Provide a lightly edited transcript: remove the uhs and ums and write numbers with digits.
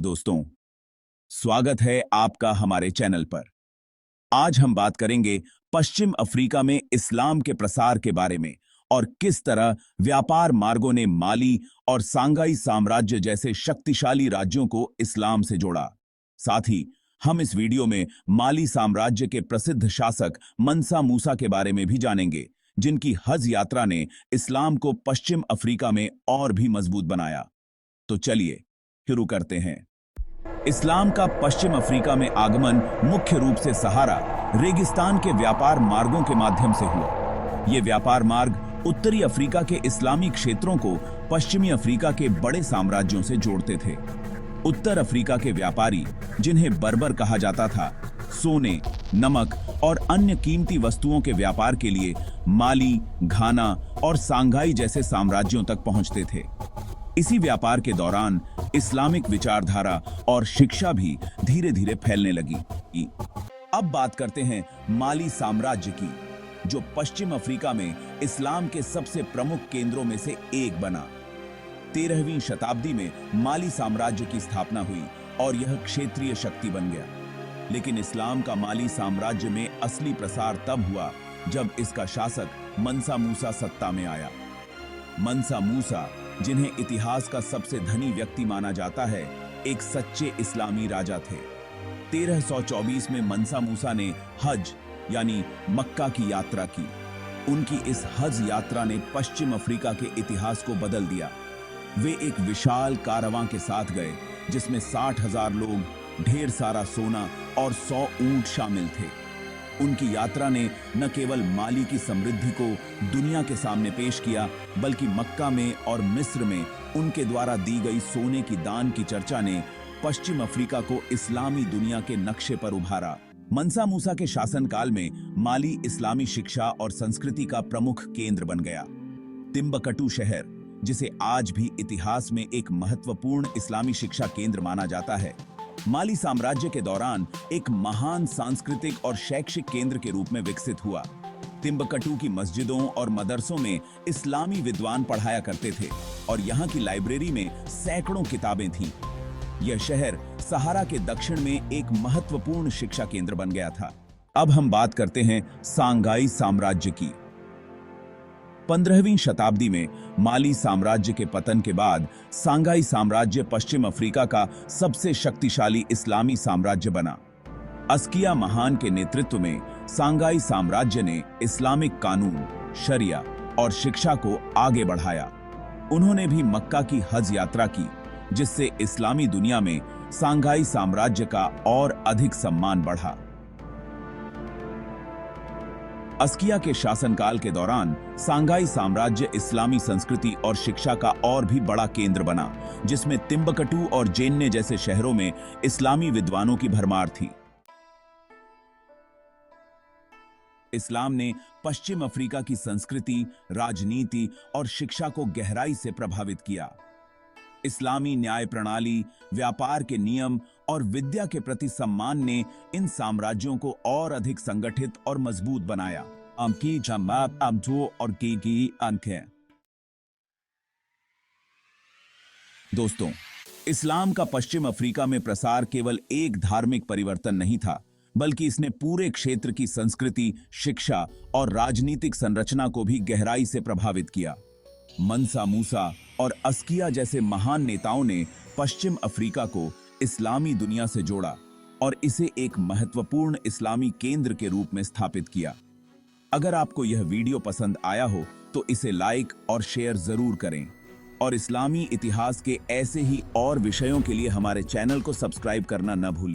दोस्तों, स्वागत है आपका हमारे चैनल पर। आज हम बात करेंगे पश्चिम अफ्रीका में इस्लाम के प्रसार के बारे में और किस तरह व्यापार मार्गों ने माली और सांगाई साम्राज्य जैसे शक्तिशाली राज्यों को इस्लाम से जोड़ा। साथ ही हम इस वीडियो में माली साम्राज्य के प्रसिद्ध शासक मंसा मूसा के बारे में भी जानेंगे, जिनकी हज यात्रा ने इस्लाम को पश्चिम अफ्रीका में और भी मजबूत बनाया। तो चलिए शुरू करते हैं। इस्लाम का पश्चिम अफ्रीका में आगमन मुख्य रूप से सहारा रेगिस्तान के व्यापार मार्गों के माध्यम से हुआ। ये व्यापार मार्ग उत्तरी अफ्रीका के इस्लामी क्षेत्रों को पश्चिमी अफ्रीका के बड़े साम्राज्यों से जोड़ते थे। उत्तर अफ्रीका के व्यापारी, जिन्हें बर्बर कहा जाता था, सोने, नमक और अन्य कीमती वस्तुओं के व्यापार के लिए माली, घाना और सांघाई जैसे साम्राज्यों तक पहुंचते थे। इसी व्यापार के दौरान इस्लामिक विचारधारा और शिक्षा भी धीरे धीरे फैलने लगी। अब बात करते हैं माली साम्राज्य की, जो पश्चिम अफ्रीका में इस्लाम के सबसे प्रमुख केंद्रों में से एक बना। 13वीं शताब्दी में माली साम्राज्य की स्थापना हुई और यह क्षेत्रीय शक्ति बन गया। लेकिन इस्लाम का माली साम्राज्य में असली प्रसार तब हुआ जब इसका शासक मंसा मूसा सत्ता में आया। मंसा मूसा, जिन्हें इतिहास का सबसे धनी व्यक्ति माना जाता है, एक सच्चे इस्लामी राजा थे। 1324 में मंसा मूसा ने हज यानी मक्का की यात्रा की। उनकी इस हज यात्रा ने पश्चिम अफ्रीका के इतिहास को बदल दिया। वे एक विशाल कारवां के साथ गए, जिसमें 60,000 लोग, ढेर सारा सोना और 100 ऊंट शामिल थे। उनकी यात्रा ने न केवल माली की समृद्धि को दुनिया के सामने पेश किया, बल्कि मक्का में और मिस्र में उनके द्वारा दी गई सोने की दान की चर्चा ने पश्चिम अफ्रीका को इस्लामी दुनिया के नक्शे पर उभारा। मंसा मूसा के शासनकाल में माली इस्लामी शिक्षा और संस्कृति का प्रमुख केंद्र बन गया। तिम्बकटू शहर, जिसे आज भी इतिहास में एक महत्वपूर्ण इस्लामी शिक्षा केंद्र माना जाता है, माली साम्राज्य के दौरान एक महान सांस्कृतिक और शैक्षिक केंद्र के रूप में विकसित हुआ। तिम्बकटू की मस्जिदों और मदरसों में इस्लामी विद्वान पढ़ाया करते थे और यहाँ की लाइब्रेरी में सैकड़ों किताबें थीं। यह शहर सहारा के दक्षिण में एक महत्वपूर्ण शिक्षा केंद्र बन गया था। अब हम बात करते हैं सांगाई साम्राज्य की। 15वीं शताब्दी में माली साम्राज्य के पतन के बाद सांगाई साम्राज्य पश्चिम अफ्रीका का सबसे शक्तिशाली इस्लामी साम्राज्य बना। अस्किया महान के नेतृत्व में सांगाई साम्राज्य ने इस्लामिक कानून, शरिया और शिक्षा को आगे बढ़ाया। उन्होंने भी मक्का की हज यात्रा की, जिससे इस्लामी दुनिया में सांगाई साम्राज्य का और अधिक सम्मान बढ़ा। अस्किया के शासनकाल के दौरान सांगाई साम्राज्य इस्लामी संस्कृति और शिक्षा का और भी बड़ा केंद्र बना, जिसमें तिम्बकटू और जेन्ने जैसे शहरों में इस्लामी विद्वानों की भरमार थी। इस्लाम ने पश्चिम अफ्रीका की संस्कृति, राजनीति और शिक्षा को गहराई से प्रभावित किया। इस्लामी न्याय प्रणाली, व्यापार के नियम और विद्या के प्रति सम्मान ने इन साम्राज्यों को और अधिक संगठित और मजबूत बनाया। अमकी जमात अब्दो और की अंकें। दोस्तों, इस्लाम का पश्चिम अफ्रीका में प्रसार केवल एक धार्मिक परिवर्तन नहीं था, बल्कि इसने पूरे क्षेत्र की संस्कृति, शिक्षा और राजनीतिक संरचना को भी गहराई से प्रभावित किया। मंसा मूसा और अस्किया जैसे महान नेताओं ने पश्चिम अफ्रीका को इस्लामी दुनिया से जोड़ा और इसे एक महत्वपूर्ण इस्लामी केंद्र के रूप में स्थापित किया। अगर आपको यह वीडियो पसंद आया हो तो इसे लाइक और शेयर जरूर करें और इस्लामी इतिहास के ऐसे ही और विषयों के लिए हमारे चैनल को सब्सक्राइब करना न भूलें।